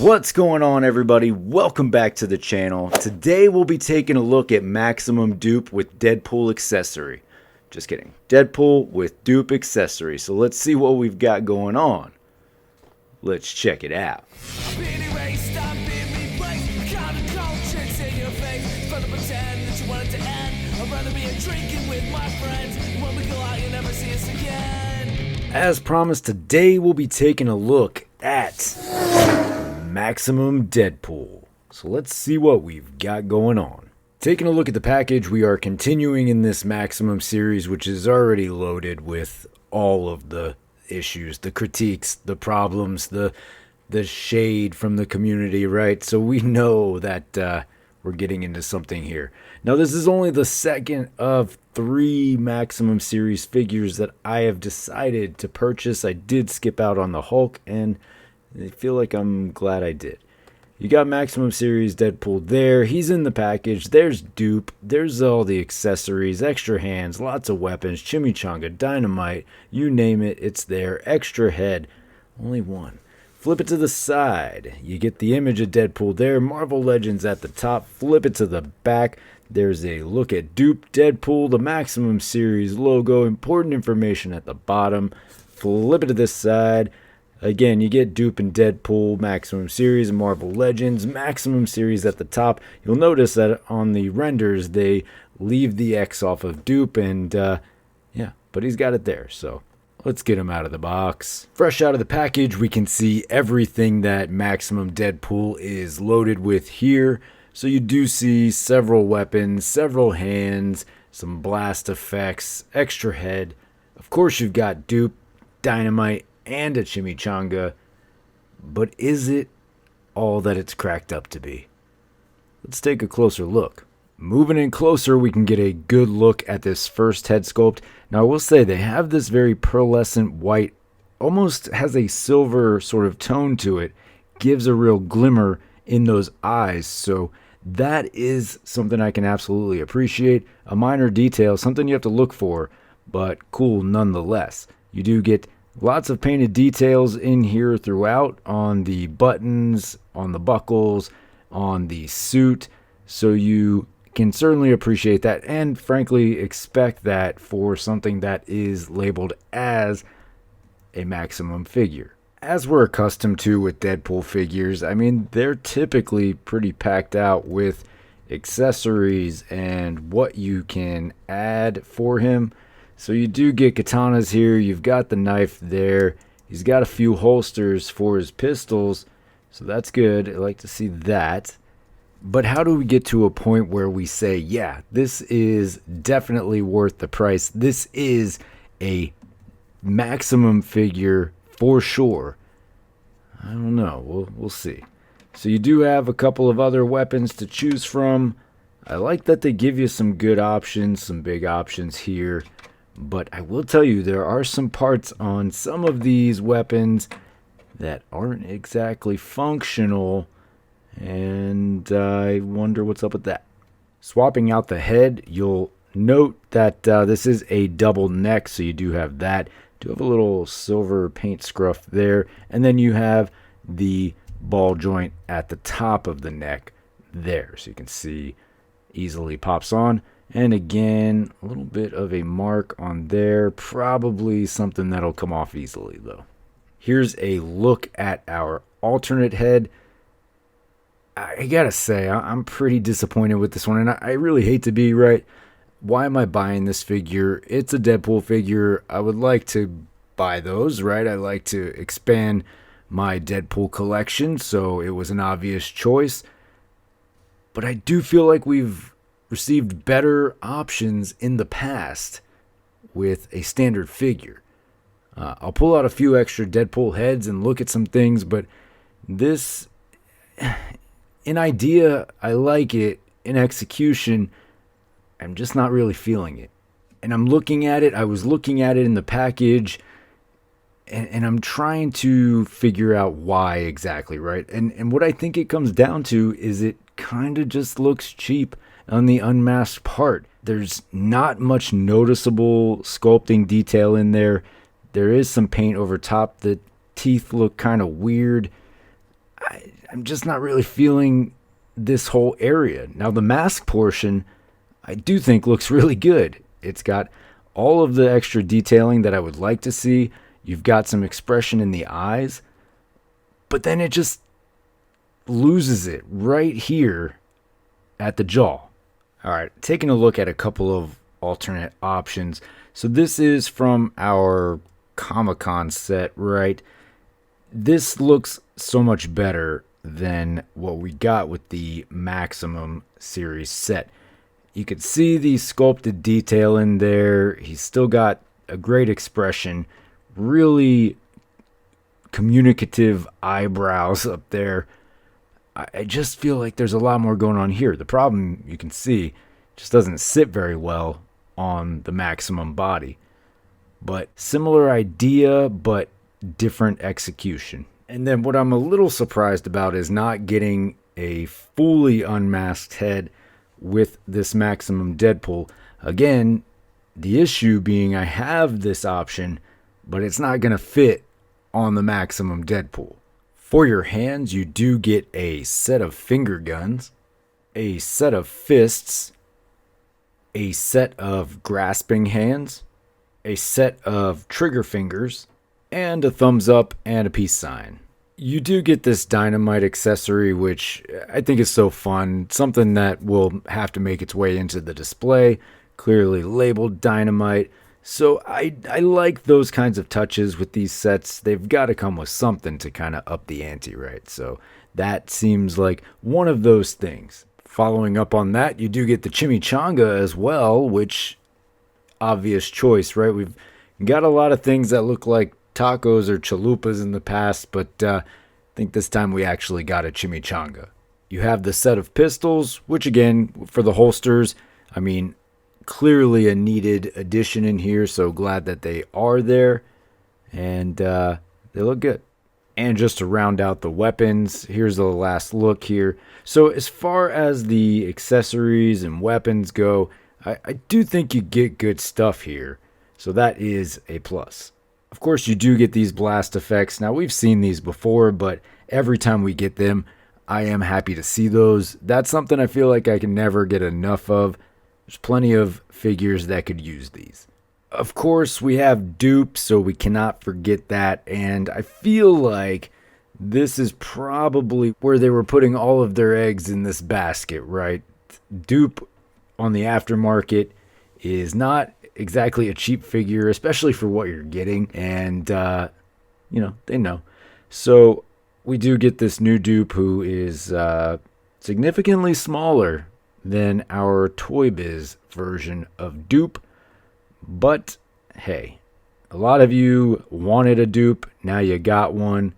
What's going on, everybody? Welcome back to the channel. Today we'll be taking a look at Maximum Dupe with Deadpool accessory. Just kidding. Deadpool with dupe accessory. So let's see what we've got going on. Let's check it out. As promised, today we'll be taking a look at Maximum Deadpool. So let's see what we've got going on. Taking a look at the package, we are continuing in this Maximum series, which is already loaded with all of the issues, the critiques, the problems, the shade from the community, right? So we know that we're getting into something here. Now, this is only the second of 3 Maximum series figures that I have decided to purchase. I did skip out on the Hulk, and I feel like I'm glad I did. You got Maximum series Deadpool there. He's in the package. There's dupe. There's all the accessories, extra hands, lots of weapons, chimichanga, dynamite, you name it, it's there. Extra head, only one. Flip it to the side. You get the image of Deadpool there. Marvel Legends at the top. Flip it to the back. There's a look at dupe Deadpool, the Maximum series logo, important information at the bottom. Flip it to this side. Again, you get dupe and Deadpool, Maximum series, and Marvel Legends, Maximum series at the top. You'll notice that on the renders, they leave the X off of dupe, and yeah, but he's got it there, so let's get him out of the box. Fresh out of the package, we can see everything that Maximum Deadpool is loaded with here. So you do see several weapons, several hands, some blast effects, extra head. Of course, you've got dupe, dynamite, and a chimichanga. But is it all that it's cracked up to be? Let's take a closer look. Moving in closer, we can get a good look at this first head sculpt. Now, I will say they have this very pearlescent white, almost has a silver sort of tone to it, gives a real glimmer in those eyes. So that is something I can absolutely appreciate. A minor detail, something you have to look for, but cool nonetheless. You do get lots of painted details in here throughout on the buttons, on the buckles, on the suit. So you can certainly appreciate that and frankly expect that for something that is labeled as a Maximum figure. As we're accustomed to with Deadpool figures, I mean, they're typically pretty packed out with accessories and what you can add for him. So you do get katanas here, you've got the knife there, he's got a few holsters for his pistols, so that's good. I like to see that. But how do we get to a point where we say, yeah, this is definitely worth the price, this is a Maximum figure for sure? I don't know. We'll see. So you do have a couple of other weapons to choose from. I like that they give you some good options, some big options here. But I will tell you, there are some parts on some of these weapons that aren't exactly functional. And I wonder what's up with that. Swapping out the head, you'll note that this is a double neck, so you do have that. Do have a little silver paint scruff there, and then you have the ball joint at the top of the neck there, so you can see easily pops on. And again, a little bit of a mark on there, probably something that'll come off easily though. Here's a look at our alternate head. I gotta say, I'm pretty disappointed with this one, and I really hate to be, right? Why am I buying this figure? It's a Deadpool figure. I would like to buy those, right? I like to expand my Deadpool collection, so it was an obvious choice. But I do feel like we've received better options in the past with a standard figure. I'll pull out a few extra Deadpool heads and look at some things, but this, in idea, I like it. In execution, I'm just not really feeling it. And I'm looking at it. I was looking at it in the package, and I'm trying to figure out why exactly, right? And what I think it comes down to is it kind of just looks cheap on the unmasked part. There's not much noticeable sculpting detail in there. There is some paint over top. The teeth look kind of weird. I I'm just not really feeling this whole area. Now, the mask portion, I do think looks really good. It's got all of the extra detailing that I would like to see. You've got some expression in the eyes, but then it just loses it right here at the jaw. All right, taking a look at a couple of alternate options. So this is from our Comic-Con set, right? This looks so much better than what we got with the Maximum series set. You could see the sculpted detail in there. He's still got a great expression, really communicative eyebrows up there. I just feel like there's a lot more going on here. The problem, you can see, just doesn't sit very well on the Maximum body. But similar idea, but different execution. And then what I'm a little surprised about is not getting a fully unmasked head with this Maximum Deadpool. Again, the issue being I have this option, but it's not going to fit on the Maximum Deadpool. For your hands, you do get a set of finger guns, a set of fists, a set of grasping hands, a set of trigger fingers, and a thumbs up and a peace sign. You do get this dynamite accessory, which I think is so fun. Something that will have to make its way into the display, clearly labeled dynamite. So I like those kinds of touches with these sets. They've got to come with something to kind of up the ante, right? So that seems like one of those things. Following up on that, you do get the chimichanga as well, which obvious choice, right? We've got a lot of things that look like tacos or chalupas in the past, but I think this time we actually got a chimichanga. You have the set of pistols, which again, for the holsters, I mean, clearly a needed addition in here, so glad that they are there, and they look good. And just to round out the weapons, here's the last look here. So as far as the accessories and weapons go, I do think you get good stuff here, so that is a plus. Of course, you do get these blast effects. Now, we've seen these before, but every time we get them, I am happy to see those. That's something I feel like I can never get enough of. There's plenty of figures that could use these. Of course, we have dupes, so we cannot forget that, and I feel like this is probably where they were putting all of their eggs in this basket, right? Dupe on the aftermarket is not exactly a cheap figure, especially for what you're getting, and they know. So we do get this new dupe who is significantly smaller than our Toy Biz version of dupe, but hey, a lot of you wanted a dupe, now you got one,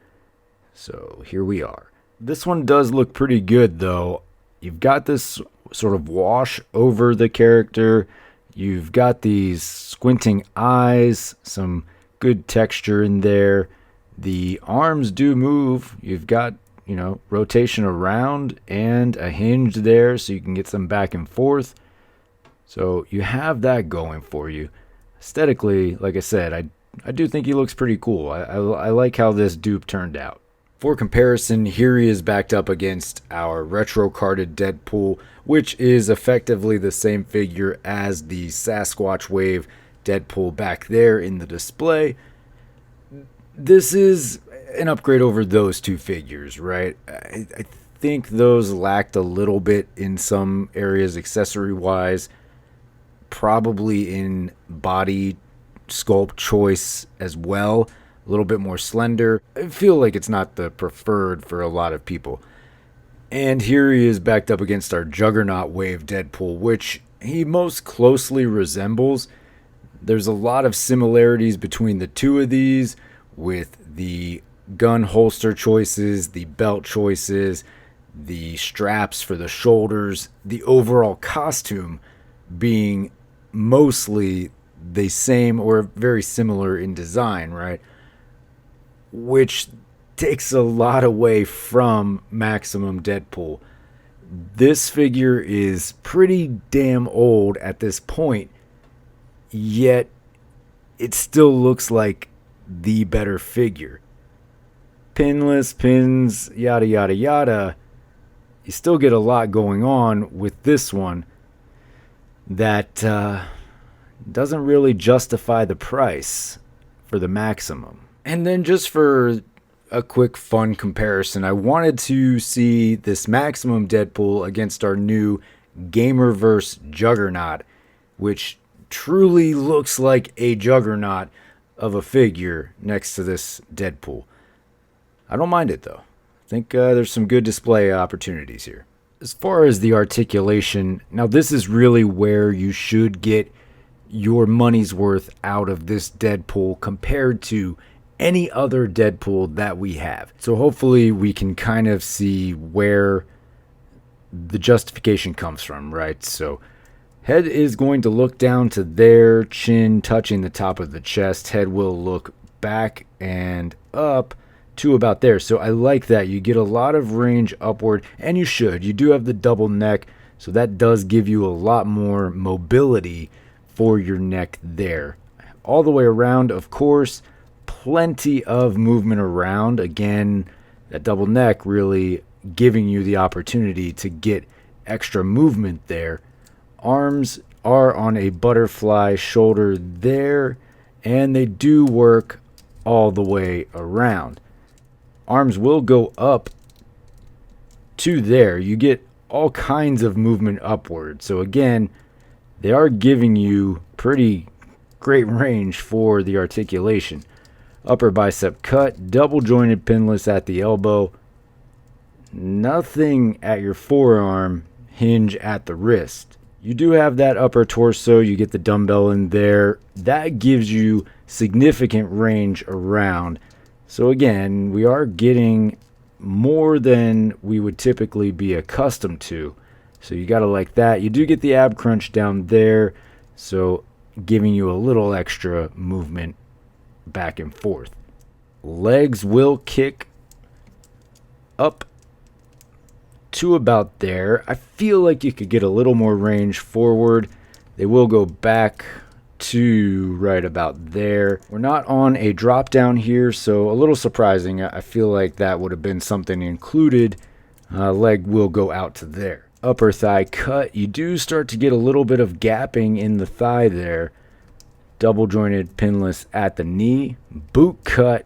so here we are. This one does look pretty good though. You've got this sort of wash over the character. You've got these squinting eyes, some good texture in there. The arms do move. You've got, rotation around and a hinge there so you can get some back and forth. So you have that going for you. Aesthetically, like I said, I do think he looks pretty cool. I like how this dupe turned out. For comparison, here he is backed up against our retro-carded Deadpool, which is effectively the same figure as the Sasquatch Wave Deadpool back there in the display. This is an upgrade over those two figures, right? I think those lacked a little bit in some areas accessory-wise, probably in body sculpt choice as well. A little bit more slender. I feel like it's not the preferred for a lot of people. And here he is backed up against our Juggernaut Wave Deadpool, which he most closely resembles. There's a lot of similarities between the two of these, with the gun holster choices, the belt choices, the straps for the shoulders, the overall costume being mostly the same or very similar in design, right? Which takes a lot away from Maximum Deadpool. This figure is pretty damn old at this point, yet it still looks like the better figure. pinless, pins, yada, yada, yada, you still get a lot going on with this one that doesn't really justify the price for the Maximum. And then just for a quick fun comparison, I wanted to see this Maximum Deadpool against our new Gamerverse Juggernaut, which truly looks like a juggernaut of a figure next to this Deadpool. I don't mind it though. I think there's some good display opportunities here. As far as the articulation, now this is really where you should get your money's worth out of this Deadpool compared to any other Deadpool that we have. So hopefully we can kind of see where the justification comes from, right? So head is going to look down to there, chin touching the top of the chest. Head will look back and up to about there. So I like that. You get a lot of range upward, and you should. You do have the double neck, so that does give you a lot more mobility for your neck there. All the way around, of course, plenty of movement around. Again, that double neck really giving you the opportunity to get extra movement there. Arms are on a butterfly shoulder there, and they do work all the way around. Arms will go up to there. You get all kinds of movement upward. So again, they are giving you pretty great range for the articulation. Upper bicep cut, double jointed pinless at the elbow. Nothing at your forearm, hinge at the wrist. You do have that upper torso, you get the dumbbell in there. That gives you significant range around. So again, we are getting more than we would typically be accustomed to. So you got to like that. You do get the ab crunch down there, so giving you a little extra movement back and forth. Legs will kick up to about there. I feel like you could get a little more range forward. They will go back to right about there. We're not on a drop down here, so a little surprising. I feel like that would have been something included. Leg will go out to there. Upper thigh cut. You do start to get a little bit of gapping in the thigh there. Double jointed pinless at the knee. Boot cut,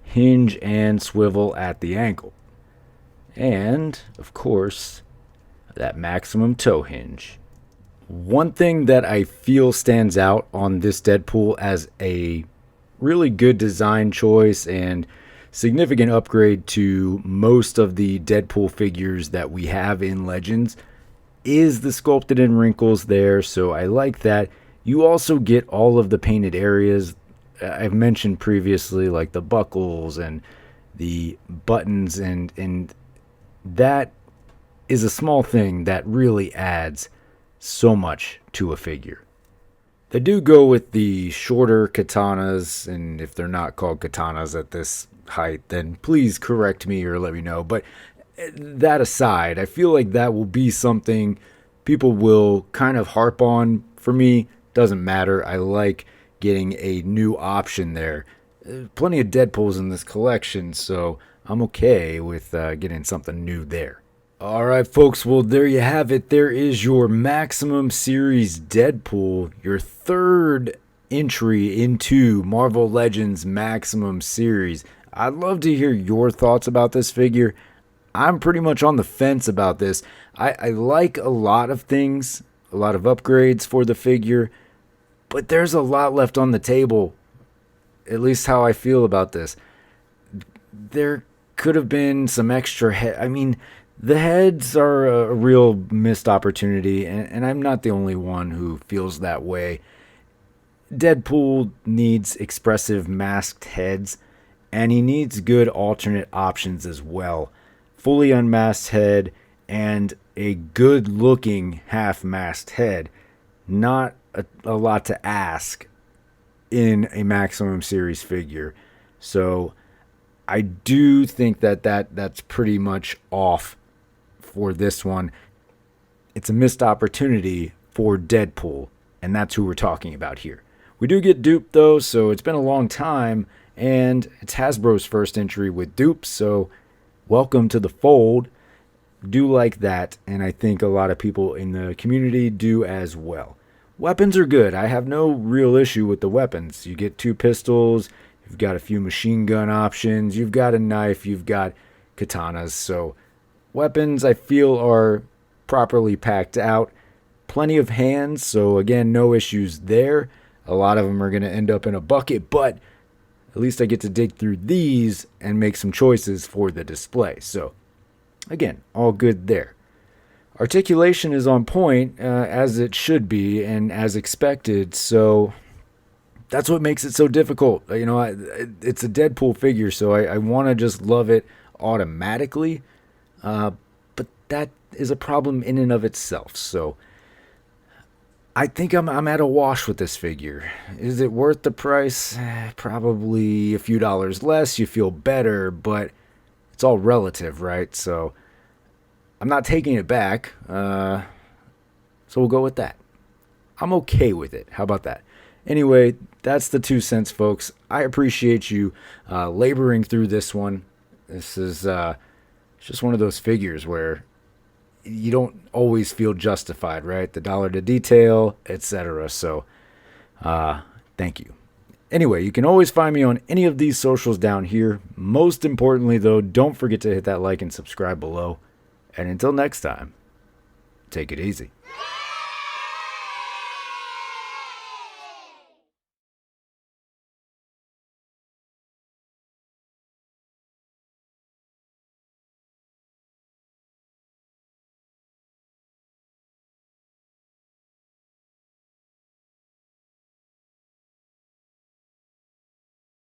hinge and swivel at the ankle. And, of course, that maximum toe hinge. One thing that I feel stands out on this Deadpool as a really good design choice and significant upgrade to most of the Deadpool figures that we have in Legends is the sculpted in wrinkles there, so I like that. You also get all of the painted areas I've mentioned previously, like the buckles and the buttons, and that is a small thing that really adds so much to a figure. They do go with the shorter katanas, and if they're not called katanas at this height, then please correct me or let me know. But that aside, I feel like that will be something people will kind of harp on. For me, doesn't matter. I like getting a new option there. Plenty of Deadpools in this collection, so I'm okay with getting something new there. Alright folks, well there you have it. There is your Maximum Series Deadpool, your third entry into Marvel Legends Maximum Series. I'd love to hear your thoughts about this figure. I'm pretty much on the fence about this. I like a lot of things, a lot of upgrades for the figure, but there's a lot left on the table, at least how I feel about this. There could have been some extra the heads are a real missed opportunity, and I'm not the only one who feels that way. Deadpool needs expressive masked heads, and he needs good alternate options as well. Fully unmasked head and a good looking half masked head. Not a lot to ask in a Maximum Series figure. So I do think that's pretty much off for this one. It's a missed opportunity for Deadpool, and that's who we're talking about here. We do get duped though, so it's been a long time, and it's Hasbro's first entry with dupes, so welcome to the fold. Do like that, and I think a lot of people in the community do as well. Weapons are good. I have no real issue with the weapons. You get 2 pistols, you've got a few machine gun options, you've got a knife, you've got katanas. So weapons I feel are properly packed out. Plenty of hands, so again, no issues there. A lot of them are going to end up in a bucket, but at least I get to dig through these and make some choices for the display. So again, all good there. Articulation is on point, as it should be and as expected, so that's what makes it so difficult. It's a Deadpool figure, so I want to just love it automatically, but that is a problem in and of itself. So I think I'm at a wash with this figure. Is it worth the price? Probably a few dollars less, you feel better, but it's all relative, right? So I'm not taking it back, so we'll go with that. I'm okay with it. How about that? Anyway, that's the 2 cents, folks. I appreciate you laboring through this one. This is just one of those figures where you don't always feel justified, right? The dollar to detail, etc. So, thank you. Anyway, you can always find me on any of these socials down here. Most importantly, though, don't forget to hit that like and subscribe below. And until next time, take it easy.